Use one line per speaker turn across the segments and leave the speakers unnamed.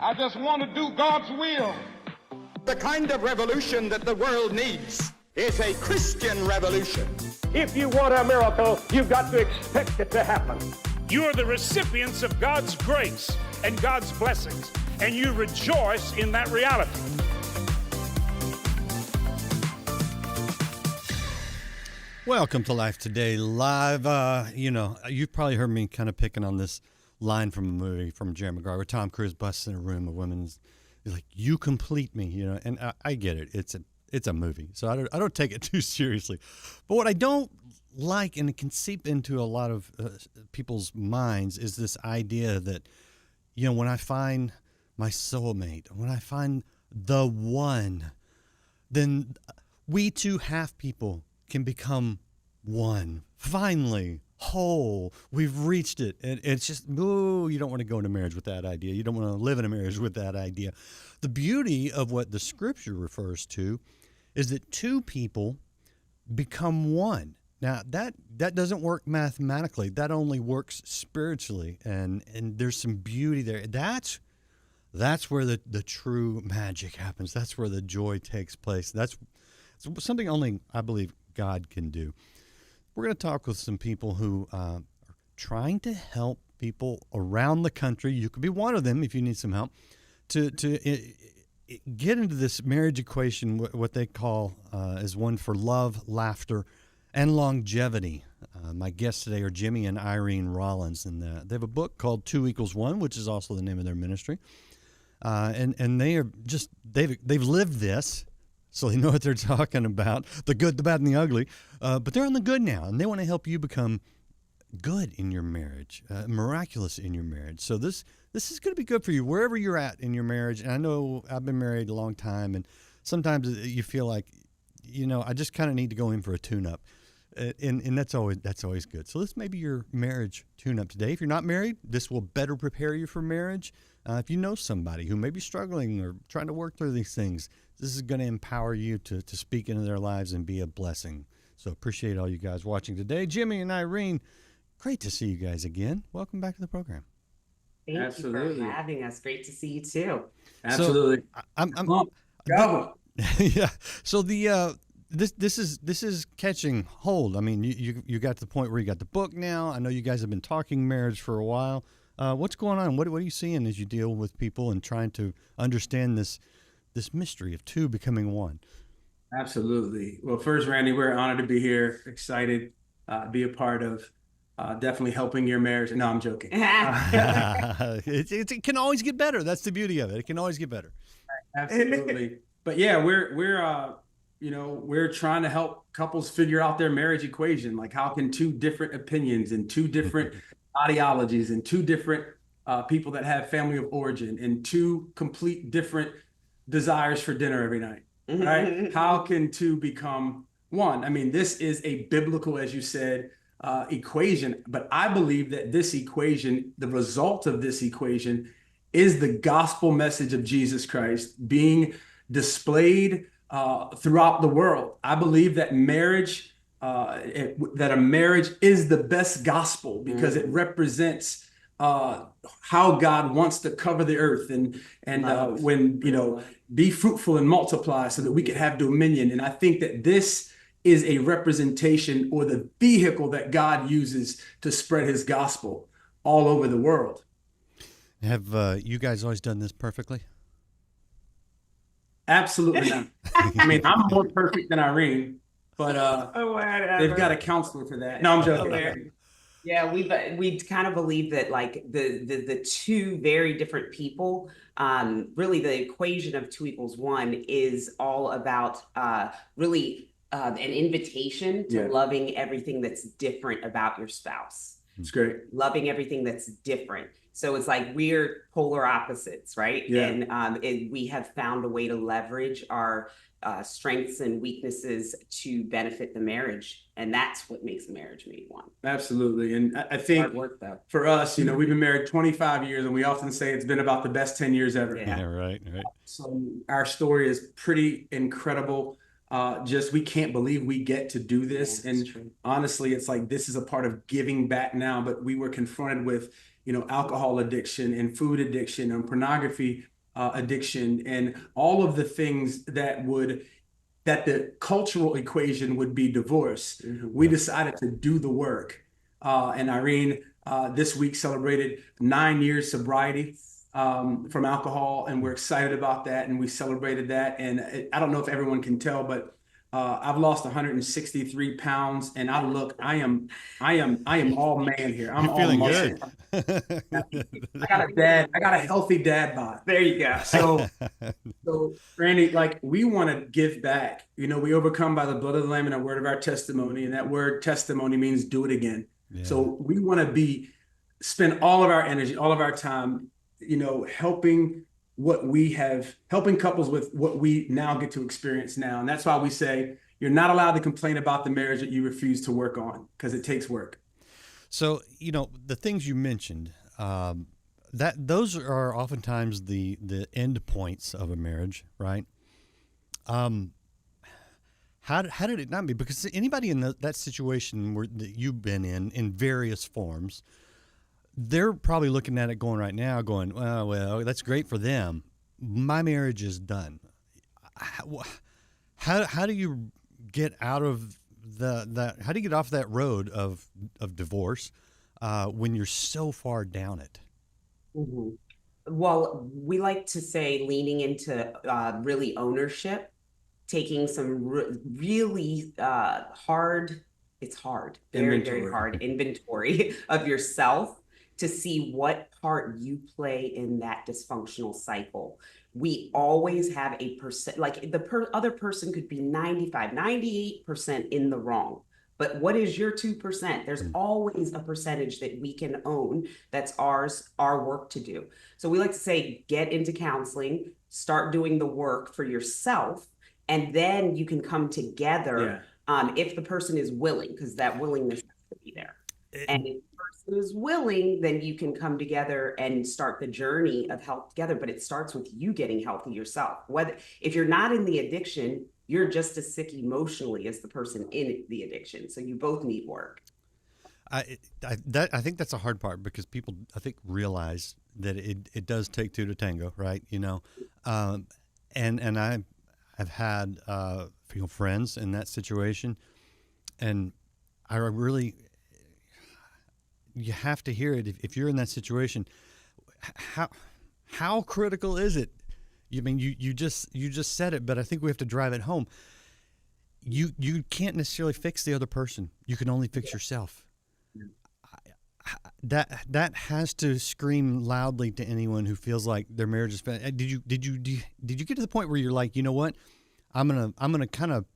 I just want to do God's will.
The kind of revolution that the world needs is a Christian revolution.
If you want a miracle, you've got to expect it to happen.
You're the recipients of God's grace and God's blessings, and you rejoice in that reality.
Welcome to Life Today Live. You've probably heard me kind of picking on this line from a movie from Jerry Maguire where Tom Cruise busts in a room of women. He's like, "You complete me," and I get it. It's a movie, so I don't take it too seriously. But what I don't like, and it can seep into a lot of people's minds, is this idea that, when I find my soulmate, when I find the one, then we two half people can become one. Finally, whole. We've reached it. And it's just, you don't want to go into marriage with that idea. You don't want to live in a marriage with that idea. The beauty of what the scripture refers to is that two people become one. Now, that doesn't work mathematically. That only works spiritually. And there's some beauty there. That's where the true magic happens. That's where the joy takes place. That's something only, I believe, God can do. We're going to talk with some people who are trying to help people around the country. You could be one of them if you need some help to get into this marriage equation, what they call is one for love, laughter, and longevity. My guests today are Jimmy and Irene Rollins, and they have a book called 2 = 1, which is also the name of their ministry. And they are just they've lived this. So they know what they're talking about, the good, the bad, and the ugly. But they're on the good now, and they want to help you become good in your marriage, miraculous in your marriage. So this is going to be good for you wherever you're at in your marriage. And I know I've been married a long time, and sometimes you feel like, I just kind of need to go in for a tune-up. And that's always good. So this may be your marriage tune-up today. If you're not married, this will better prepare you for marriage. If you know somebody who may be struggling or trying to work through these things, this is going to empower you to speak into their lives and be a blessing. So appreciate all you guys watching today. Jimmy and Irene, great to see you guys again. Welcome back to the program.
Thank you for having us. Great to see you too.
Absolutely.
So,
Go.
Yeah. So this is catching hold. I mean, you got to the point where you got the book now. I know you guys have been talking marriage for a while. What's going on? What are you seeing as you deal with people and trying to understand this mystery of two becoming one?
Absolutely. Well, first, Randy, we're honored to be here. Excited to be a part of definitely helping your marriage. No, I'm joking.
It can always get better. That's the beauty of it. It can always get better.
Absolutely. But yeah, we're trying to help couples figure out their marriage equation. Like, how can two different opinions and two different ideologies and two different people that have family of origin and two complete different desires for dinner every night, right? How can two become one? I mean, this is a biblical, as you said, equation, but I believe that this equation, the result of this equation, is the gospel message of Jesus Christ being displayed throughout the world. I believe that marriage, that a marriage is the best gospel because it represents how God wants to cover the earth and be fruitful and multiply so that we can have dominion. And I think that this is a representation or the vehicle that God uses to spread his gospel all over the world.
Have you guys always done this perfectly?
Absolutely not. I mean, I'm more perfect than Irene, but they've got a counselor for that. No, I'm joking.
Yeah, we kind of believe that like the two very different people, really the equation of 2 = 1 is all about really an invitation to loving everything that's different about your spouse.
It's great.
Loving everything that's different. So it's like we're polar opposites, right?
Yeah.
And we have found a way to leverage our strengths and weaknesses to benefit the marriage. And that's what makes a marriage made one.
Absolutely. And I think
hard work, though.
For us, we've been married 25 years and we often say it's been about the best 10 years ever.
Yeah, right.
So our story is pretty incredible. We can't believe we get to do this.
Yeah,
and
true.
Honestly, it's like, this is a part of giving back now, but we were confronted with, alcohol addiction and food addiction and pornography addiction and all of the things that the cultural equation would be divorce. We decided to do the work. And Irene, this week celebrated 9 years sobriety from alcohol, and we're excited about that. And we celebrated that. And I don't know if everyone can tell, but I've lost 163 pounds, and I am all man here. I'm all
feeling
muscle.
good.
I got a healthy dad bod.
There you go.
So Randy, like, we want to give back. We overcome by the blood of the Lamb and the word of our testimony, and that word testimony means do it again. Yeah. So we want to spend all of our energy, all of our time, helping couples with what we now get to experience now. And that's why we say you're not allowed to complain about the marriage that you refuse to work on, because it takes work.
So, the things you mentioned, that those are oftentimes the end points of a marriage, right? How did it not be? Because anybody in that situation that you've been in various forms, they're probably looking at it going right now, going, well, that's great for them. My marriage is done. How do you get out of how do you get off that road of divorce when you're so far down it?
Mm-hmm. Well, we like to say leaning into really ownership, taking some really hard, it's hard, very hard inventory of yourself to see what part you play in that dysfunctional cycle. We always have a percent, like the other person could be 95, 98% in the wrong. But what is your 2%? There's always a percentage that we can own that's ours, our work to do. So we like to say, get into counseling, start doing the work for yourself, and then you can come together if the person is willing, because that willingness has to be there. And if the person is willing, then you can come together and start the journey of health together. But it starts with you getting healthy yourself. If you're not in the addiction, you're just as sick emotionally as the person in the addiction. So you both need work.
I think that's a hard part, because people, I think, realize that it does take two to tango, right? And I've had friends in that situation, and I really, you have to hear it if you're in that situation. How critical is it? You just said it, but I think we have to drive it home. You can't necessarily fix the other person. You can only fix yourself. That has to scream loudly to anyone who feels like their marriage is bad. Did you get to the point where you're like, you know what, I'm gonna kind of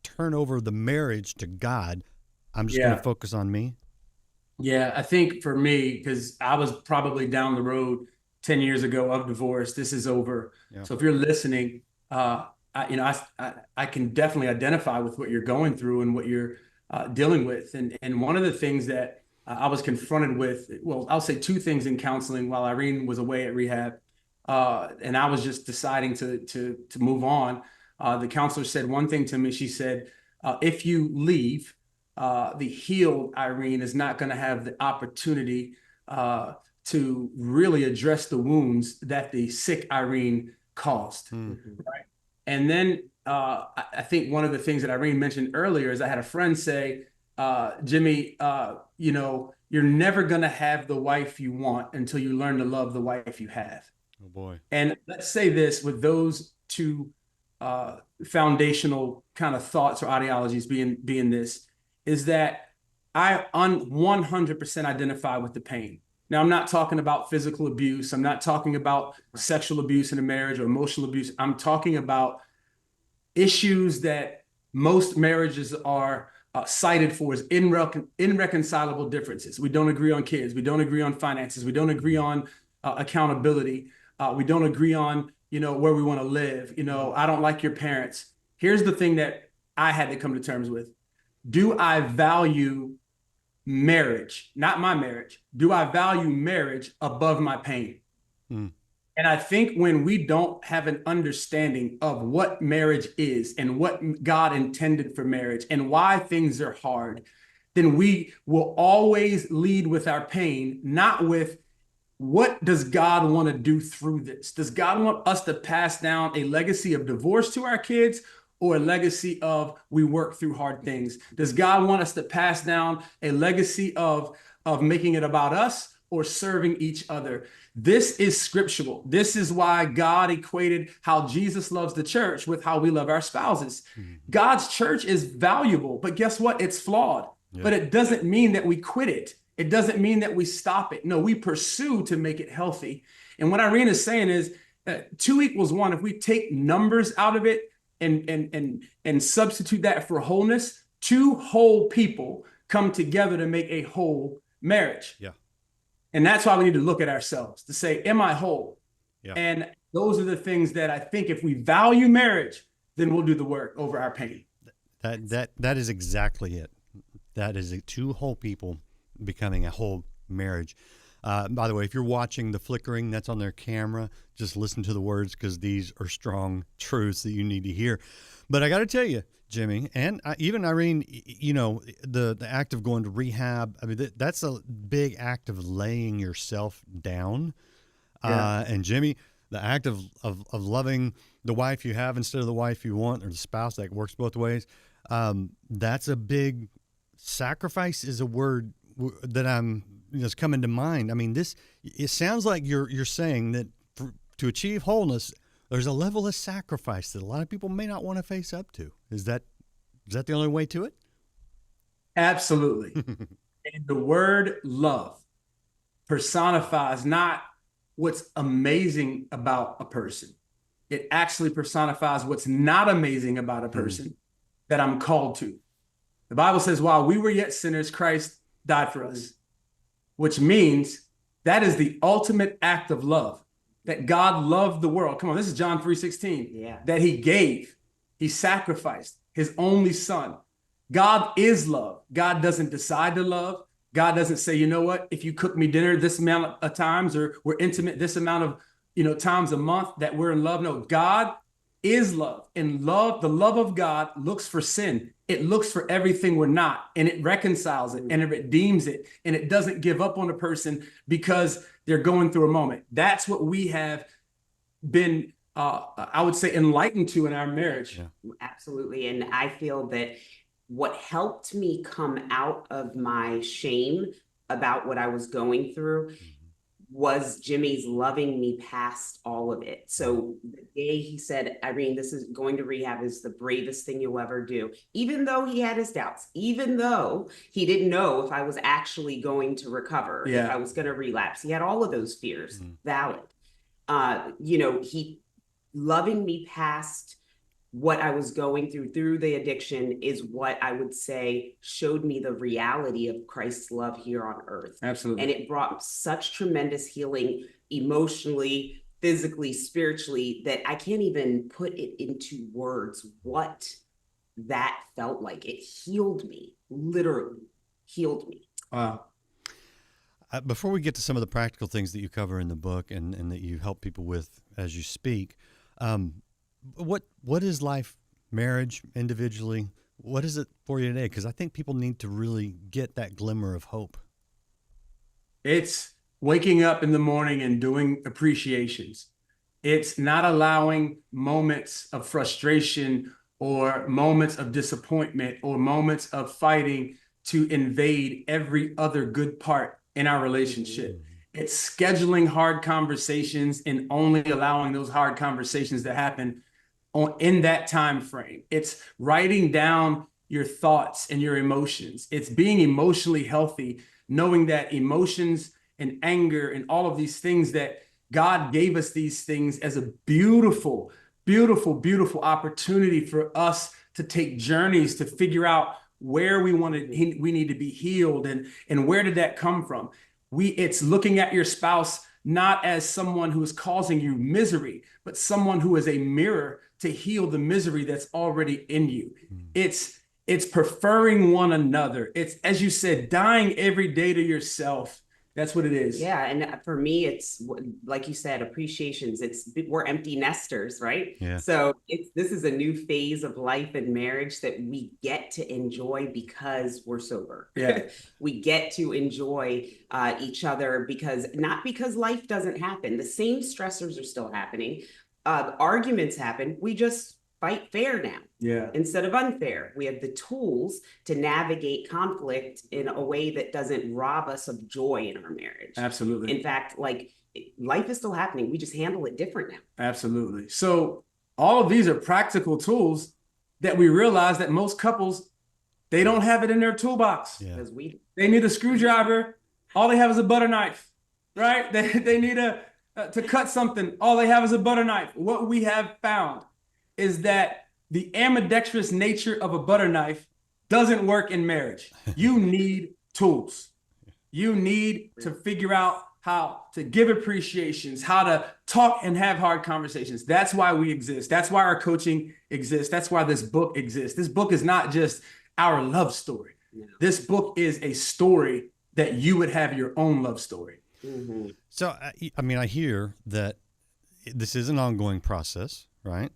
turn over the marriage to God. I'm just gonna focus on me.
Yeah, I think for me, because I was probably down the road 10 years ago of divorce. This is over. Yeah. So if you're listening, I can definitely identify with what you're going through and what you're dealing with. And one of the things that I was confronted with, well, I'll say two things in counseling while Irene was away at rehab, and I was just deciding to move on. The counselor said one thing to me. She said, if you leave, the healed Irene is not going to have the opportunity to really address the wounds that the sick Irene caused. Mm-hmm. Right? And then I think one of the things that Irene mentioned earlier is I had a friend say, Jimmy, you're never going to have the wife you want until you learn to love the wife you have.
Oh boy. And
let's say this with those two foundational kind of thoughts or ideologies being this, is that I 100% identify with the pain. Now, I'm not talking about physical abuse. I'm not talking about sexual abuse in a marriage or emotional abuse. I'm talking about issues that most marriages are cited for as irreconcilable differences. We don't agree on kids. We don't agree on finances. We don't agree on accountability. We don't agree on, where we want to live. I don't like your parents. Here's the thing that I had to come to terms with. Do I value marriage, not my marriage? Do I value marriage above my pain? Mm. And I think when we don't have an understanding of what marriage is and what God intended for marriage and why things are hard, then we will always lead with our pain, not with what does God want to do through this? Does God want us to pass down a legacy of divorce to our kids, or a legacy of we work through hard things? Does God want us to pass down a legacy of making it about us or serving each other? This is scriptural. This is why God equated how Jesus loves the church with how we love our spouses. God's church is valuable, but guess what? It's flawed. Yeah. But it doesn't mean that we quit it. It doesn't mean that we stop it. No, we pursue to make it healthy. And what Irene is saying is 2 equals 1. If we take numbers out of it and substitute that for wholeness, 2 whole people come together to make a whole marriage.
Yeah.
And that's why we need to look at ourselves to say, am I whole?
Yeah.
And those are the things that I think if we value marriage, then we'll do the work over our pain.
That is exactly it. That is 2 whole people becoming a whole marriage. By the way, if you're watching the flickering that's on their camera, just listen to the words, because these are strong truths that you need to hear. But I got to tell you, Jimmy, and even Irene, you know, the act of going to rehab, I mean, that's a big act of laying yourself down. Yeah. And Jimmy, the act of loving the wife you have instead of the wife you want, or the spouse, that works both ways. That's a big sacrifice, is a word that is coming to mind. I mean, it sounds like you're saying that to achieve wholeness, there's a level of sacrifice that a lot of people may not want to face up to. Is that the only way to it?
Absolutely. And the word love personifies not what's amazing about a person. It actually personifies what's not amazing about a person that I'm called to. The Bible says, while we were yet sinners, Christ died for us, which means that is the ultimate act of love, that God loved the world. Come on, this is John 3:16.
Yeah.
That he sacrificed his only son. God is love. God doesn't decide to love. God doesn't say, you know what, if you cook me dinner this amount of times, or we're intimate this amount of times a month, that we're in love. No, God is love. And love, the love of God looks for sin. It looks for everything we're not, and it reconciles it, and it redeems it, and it doesn't give up on a person because they're going through a moment. That's what we have been, I would say, enlightened to in our marriage.
Yeah. Absolutely. And I feel that what helped me come out of my shame about what I was going through was Jimmy's loving me past all of it. So the day he said, Irene, this is going to rehab is the bravest thing you'll ever do, even though he had his doubts, even though he didn't know if I was actually going to recover, if I was going to relapse. He had all of those fears valid. He loving me past what I was going through the addiction is what I would say showed me the reality of Christ's love here on earth.
Absolutely.
And it brought such tremendous healing emotionally, physically, spiritually, that I can't even put it into words what that felt like. It healed me, literally healed me.
Wow.
Before we get to some of the practical things that you cover in the book and that you help people with as you speak, what is life, marriage, individually? What is it for you today? Because I think people need to really get that glimmer of hope.
It's waking up in the morning and doing appreciations. It's not allowing moments of frustration or moments of disappointment or moments of fighting to invade every other good part in our relationship. It's scheduling hard conversations and only allowing those hard conversations to happen in that time frame. It's writing down your thoughts and your emotions. It's being emotionally healthy, knowing that emotions and anger and all of these things, that God gave us these things as a beautiful, beautiful, beautiful opportunity for us to take journeys to figure out where we need to be healed, and where did that come from? It's looking at your spouse not as someone who is causing you misery, but someone who is a mirror to heal the misery that's already in you. It's preferring one another. It's, as you said, dying every day to yourself That's what it is.
Yeah, and for me, it's like you said, appreciations. We're empty nesters, right?
Yeah.
So this is a new phase of life and marriage that we get to enjoy because we're sober.
Yeah.
We get to enjoy each other not because life doesn't happen. The same stressors are still happening. Arguments happen. We just fight fair now.
Yeah.
Instead of unfair. We have the tools to navigate conflict in a way that doesn't rob us of joy in our marriage.
Absolutely.
In fact, like life is still happening. We just handle it different now.
Absolutely. So all of these are practical tools that we realize that most couples, they don't have it in their toolbox.
Because
They need a screwdriver. All they have is a butter knife, right? They need to cut something. All they have is a butter knife. What we have found is that the ambidextrous nature of a butter knife doesn't work in marriage. You need tools. You need to figure out how to give appreciations, how to talk and have hard conversations. That's why we exist. That's why our coaching exists. That's why this book exists. This book is not just our love story.
No.
This book is a story that you would have your own love story.
Mm-hmm.
So, I mean, I hear that this is an ongoing process, right?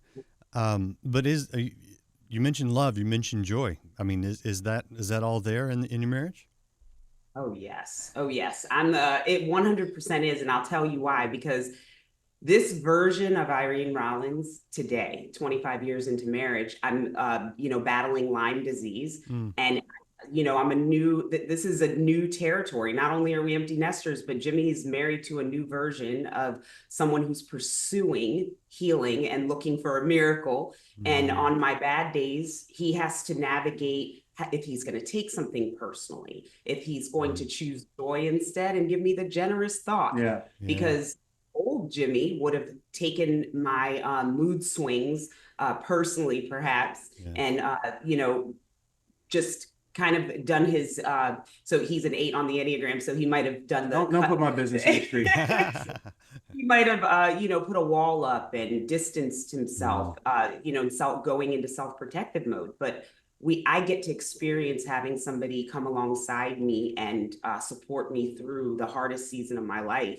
But you mentioned love, you mentioned joy. I mean, is that all there in your marriage?
Oh yes. Oh yes. It 100% is, and I'll tell you why. Because this version of Irene Rollins today, 25 years into marriage, I'm battling Lyme disease, and this is a new territory. Not only are we empty nesters, but Jimmy is married to a new version of someone who's pursuing healing and looking for a miracle. And on my bad days, he has to navigate if he's going to take something personally, if he's going to choose joy instead and give me the generous thought.
Yeah.
Because old Jimmy would have taken my mood swings personally, perhaps, and just kind of done his so he's an 8 on the Enneagram, so he might have done the
Don't put my business in the street.
He might have put a wall up and distanced himself, going into self-protective mode. But I get to experience having somebody come alongside me and support me through the hardest season of my life.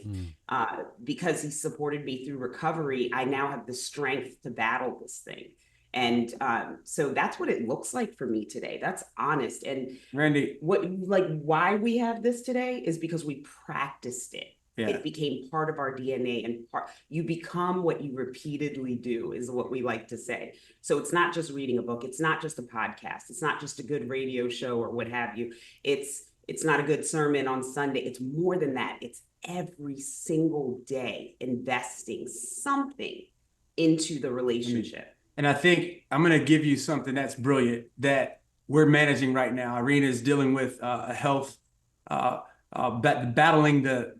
Because he supported me through recovery, I now have the strength to battle this thing. And so that's what it looks like for me today. That's honest. And
Randy,
why we have this today is because we practiced it.
Yeah.
It became part of our DNA, and you become what you repeatedly do, is what we like to say. So it's not just reading a book. It's not just a podcast. It's not just a good radio show or what have you. It's not a good sermon on Sunday. It's more than that. It's every single day investing something into the relationship.
And I think I'm going to give you something that's brilliant that we're managing right now. Irene is dealing with a health, battling the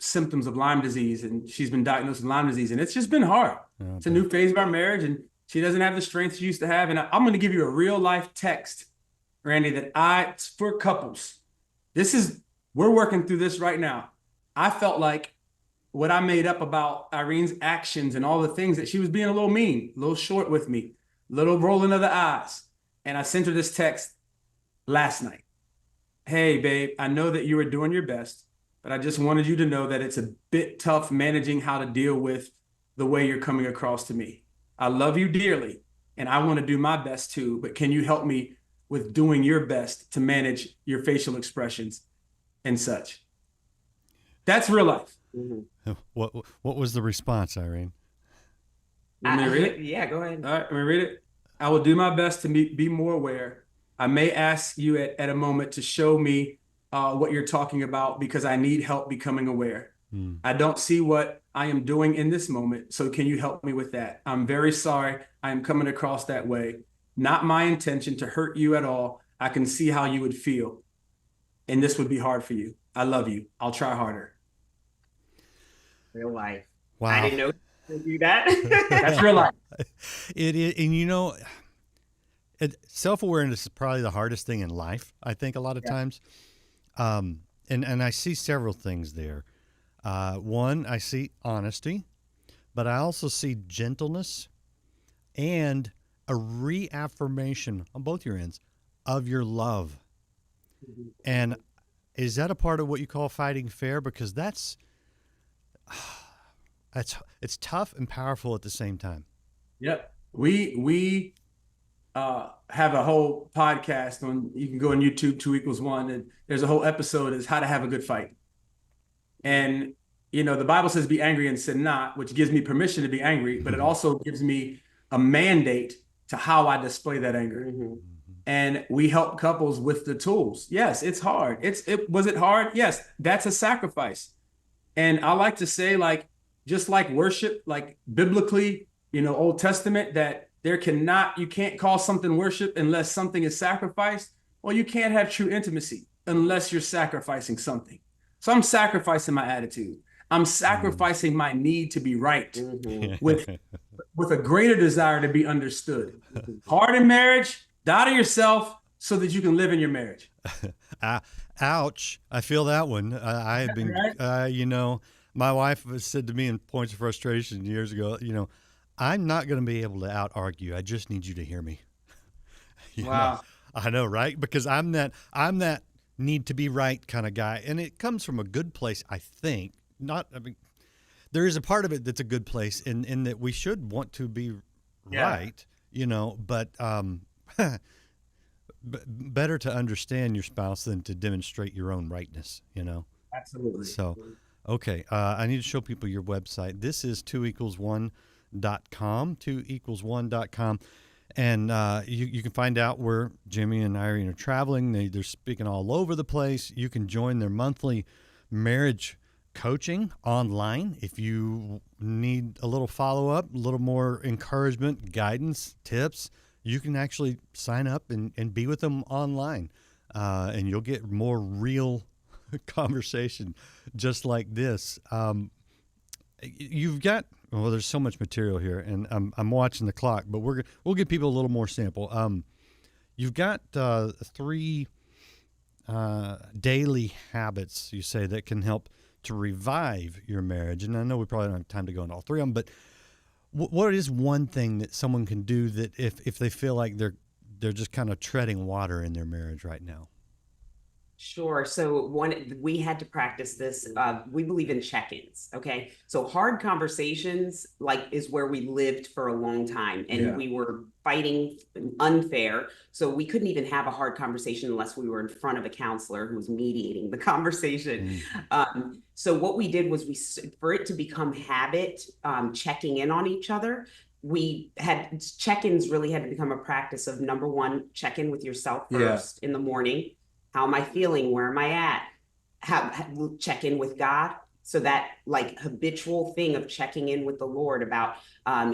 symptoms of Lyme disease, and she's been diagnosed with Lyme disease, and it's just been hard. It's a new phase of our marriage, and she doesn't have the strength she used to have. And I'm going to give you a real life text, Randy, it's for couples. We're working through this right now. I felt like what I made up about Irene's actions and all the things that she was being a little mean, a little short with me, a little rolling of the eyes. And I sent her this text last night. Hey, babe, I know that you were doing your best, but I just wanted you to know that it's a bit tough managing how to deal with the way you're coming across to me. I love you dearly, and I want to do my best too, but can you help me with doing your best to manage your facial expressions and such? That's real life.
Mm-hmm.
What was the response, Irene?
Want me to read it?
Yeah, go ahead.
All right, let me read it. I will do my best to be more aware. I may ask you at a moment to show me what you're talking about because I need help becoming aware. I don't see what I am doing in this moment, so can you help me with that? I'm very sorry I am coming across that way. Not my intention to hurt you at all. I can see how you would feel, and this would be hard for you. I love you. I'll try harder.
Real life.
Wow.
I didn't know to do that.
That's real life.
It is, and self-awareness is probably the hardest thing in life, I think, a lot of times. And I see several things there. One, I see honesty, but I also see gentleness and a reaffirmation on both your ends of your love. And Is that a part of what you call fighting fair? Because it's tough and powerful at the same time.
Yep. We have a whole podcast on, you can go on YouTube, 2=1, and there's a whole episode is how to have a good fight. And, the Bible says be angry and sin not, which gives me permission to be angry, but it also gives me a mandate to how I display that anger. And we help couples with the tools. Yes, it's hard. Was it hard? Yes, that's a sacrifice. And I like to say, like, just like worship, like biblically, Old Testament, that you can't call something worship unless something is sacrificed. Well, you can't have true intimacy unless you're sacrificing something. So I'm sacrificing my attitude. I'm sacrificing my need to be right with a greater desire to be understood. Hard in marriage, die to yourself so that you can live in your marriage.
Ouch. I feel that one. I have been,
Right?
My wife said to me in points of frustration years ago, I'm not going to be able to out argue. I just need you to hear me.
Wow.
I know, right? Because I'm that need to be right kind of guy. And it comes from a good place, I think. There is a part of it that's a good place in that we should want to be right, but better to understand your spouse than to demonstrate your own rightness,
Absolutely.
So, okay. I need to show people your website. This is 2=1.com, 2=1.com. And you can find out where Jimmy and Irene are traveling. They're speaking all over the place. You can join their monthly marriage coaching online if you need a little follow-up, a little more encouragement, guidance, tips. You can actually sign up and be with them online, and you'll get more real conversation just like this. You've got there's so much material here, and I'm watching the clock, but we'll give people a little more sample. You've got 3 daily habits, you say, that can help to revive your marriage, and I know we probably don't have time to go into all 3 of them, but what is one thing that someone can do that if they feel like they're just kind of treading water in their marriage right now?
Sure. So we had to practice this. We believe in check-ins. Okay. So hard conversations is where we lived for a long time, and we were fighting unfair. So we couldn't even have a hard conversation unless we were in front of a counselor who was mediating the conversation. So what we did was for it to become habit, checking in on each other. We had check-ins really had to become a practice of, number one, check in with yourself first in the morning. How am I feeling? Where am I at? Check in with God. So that habitual thing of checking in with the Lord about,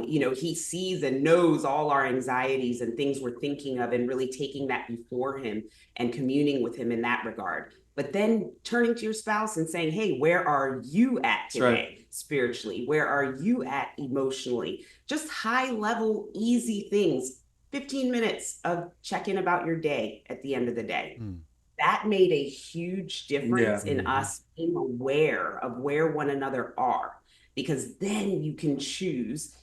he sees and knows all our anxieties and things we're thinking of, and really taking that before him and communing with him in that regard. But then turning to your spouse and saying, hey, where are you at today spiritually? Where are you at emotionally? Just high level, easy things. 15 minutes of check in about your day at the end of the day. That made a huge difference in us being aware of where one another are, because then you can choose,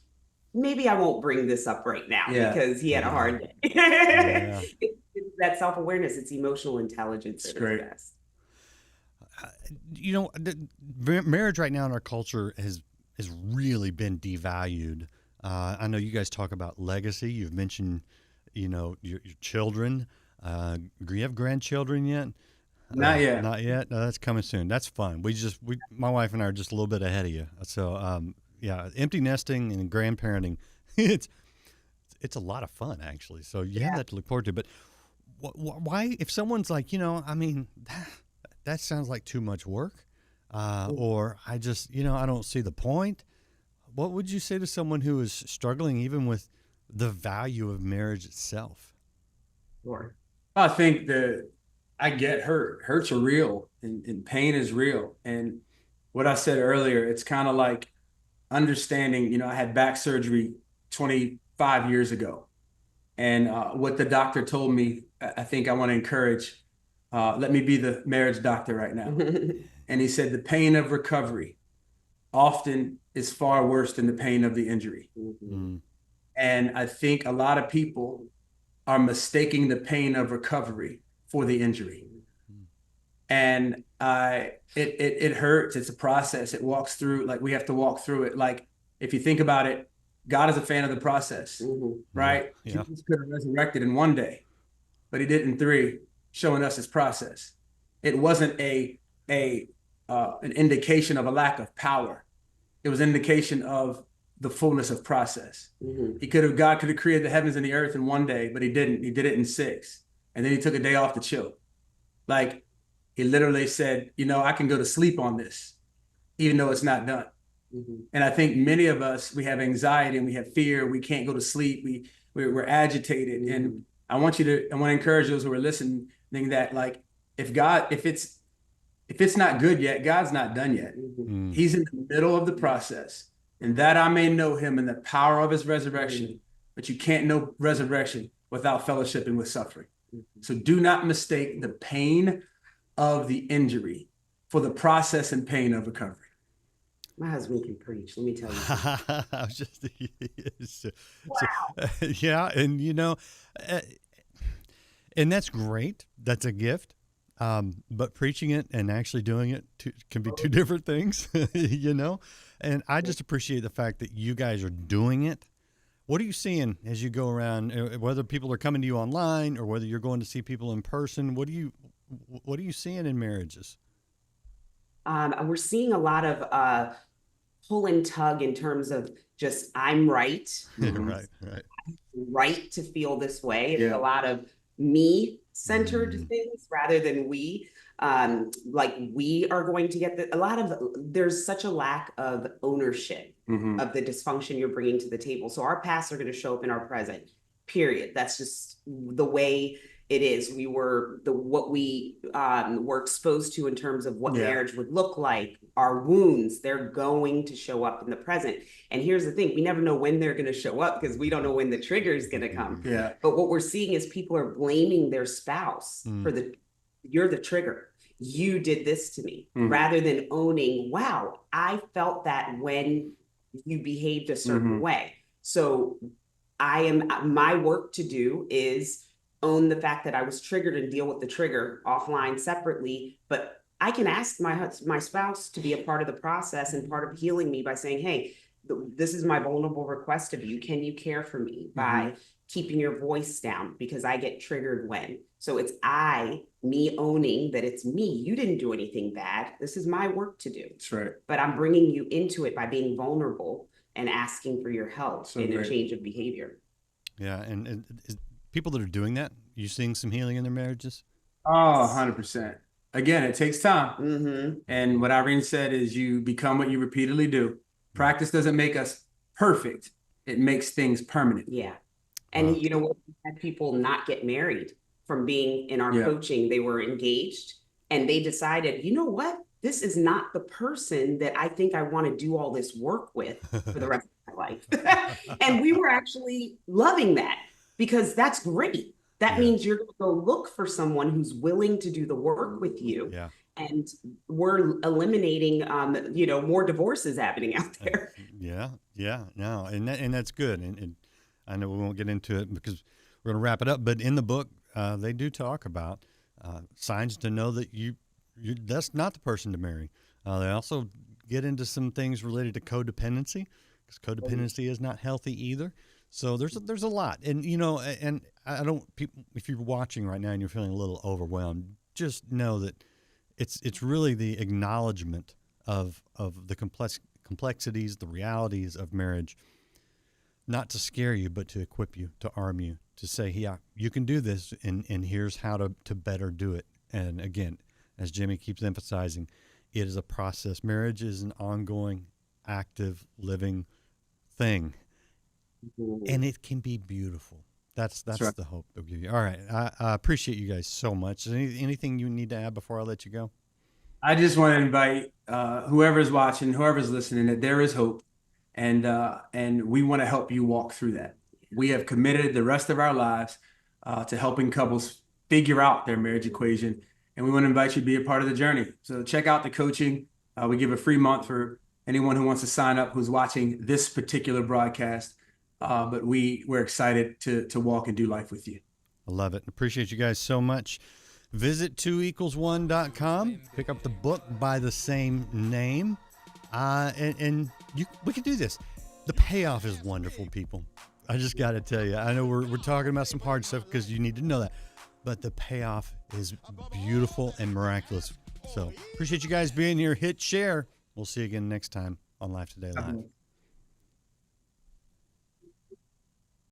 maybe I won't bring this up right now because he had a hard day. It's that self-awareness, it's emotional intelligence.
It's great.
Marriage right now in our culture has really been devalued. I know you guys talk about legacy. You've mentioned, your children. Do you have grandchildren yet?
Not yet.
Not yet. No, that's coming soon. That's fun. My wife and I are just a little bit ahead of you. So, empty nesting and grandparenting, it's a lot of fun actually. So you have that to look forward to. But why, if someone's like, that sounds like too much work, or I just, I don't see the point. What would you say to someone who is struggling even with the value of marriage itself?
Sure. I think I get hurt. Hurts are real, and pain is real. And what I said earlier, it's kind of like understanding, I had back surgery 25 years ago. And what the doctor told me, I think I want to encourage, let me be the marriage doctor right now. And he said, the pain of recovery often is far worse than the pain of the injury. And I think a lot of people are mistaking the pain of recovery for the injury. And it hurts. It's a process. It walks through, like we have to walk through it. Like if you think about it, God is a fan of the process, right?
Yeah.
Jesus could have resurrected in 1 day, but he did in 3, showing us his process. It wasn't an indication of a lack of power. It was an indication of the fullness of process. God could have created the heavens and the earth in 1 day, but he didn't. He did it in 6. And then he took a day off to chill. Like he literally said, I can go to sleep on this, even though it's not done. And I think many of us, we have anxiety and we have fear. We can't go to sleep. We're agitated. And I want to encourage those who are listening that, like, if it's not good yet, God's not done yet. He's in the middle of the process, and that I may know him in the power of his resurrection. But you can't know resurrection without fellowshipping with suffering. So do not mistake the pain of the injury for the process and pain of recovery.
My husband can preach. Let me tell you.
I was just, yeah. And, and that's great. That's a gift. But preaching it and actually doing it can be two different things, and I just appreciate the fact that you guys are doing it. What are you seeing as you go around, whether people are coming to you online or whether you're going to see people in person? What are you seeing in marriages?
We're seeing a lot of pull and tug in terms of just, I'm right. Right to feel this way. It's a lot of me-centered things rather than we. Like we are going to get there's such a lack of ownership of the dysfunction you're bringing to the table. So our pasts are going to show up in our present, period. That's just the way it is. What we were exposed to in terms of what marriage would look like, our wounds, they're going to show up in the present. And here's the thing, we never know when they're going to show up because we don't know when the trigger is going to come. But what we're seeing is people are blaming their spouse for you're the trigger. You did this to me, rather than owning, wow, I felt that when you behaved a certain way. So my work to do is own the fact that I was triggered and deal with the trigger offline separately. But I can ask my spouse to be a part of the process and part of healing me by saying, hey, this is my vulnerable request of you. Can you care for me by keeping your voice down? Because I get triggered when. So it's me owning that it's me. You didn't do anything bad. This is my work to do. That's right. But I'm bringing you into it by being vulnerable and asking for your help in a change of behavior.
Yeah. And people that are doing that, you seeing some healing in their marriages?
Oh, 100%. Again, it takes time. And what Irene said is you become what you repeatedly do. Practice doesn't make us perfect. It makes things permanent.
Yeah. And we had people not get married from being in our coaching. They were engaged and they decided, you know what? This is not the person that I think I want to do all this work with for the rest of my life. And we were actually loving that because that's great. That means you're going to go look for someone who's willing to do the work with you. Yeah. And we're eliminating, more divorces happening out there.
No, and that's good. And I know we won't get into it because we're going to wrap it up. But in the book, they do talk about signs to know that that's not the person to marry. They also get into some things related to codependency, because codependency is not healthy either. So there's a lot, and and I don't. If you're watching right now and you're feeling a little overwhelmed, just know that it's really the acknowledgement of the complexities, the realities of marriage, not to scare you, but to equip you, to arm you, to say, yeah, you can do this, and here's how to better do it. And again, as Jimmy keeps emphasizing, it is a process. Marriage is an ongoing, active, living thing. And it can be beautiful. That's right. The hope they'll give you. All right. I appreciate you guys so much. Is anything you need to add before I let you go?
I just want to invite whoever's watching, whoever's listening, that there is hope. And we want to help you walk through that. We have committed the rest of our lives to helping couples figure out their marriage equation. And we want to invite you to be a part of the journey. So check out the coaching. We give a free month for anyone who wants to sign up who's watching this particular broadcast. But we're excited to walk and do life with you.
I love it. Appreciate you guys so much. visit 2equals1.com, pick up the book by the same name, and we can do this. The payoff is wonderful, people. I just got to tell you, I know we're talking about some hard stuff because you need to know that, but the payoff is beautiful and miraculous. So appreciate you guys being here. Hit share. We'll see you again next time on Life Today Live.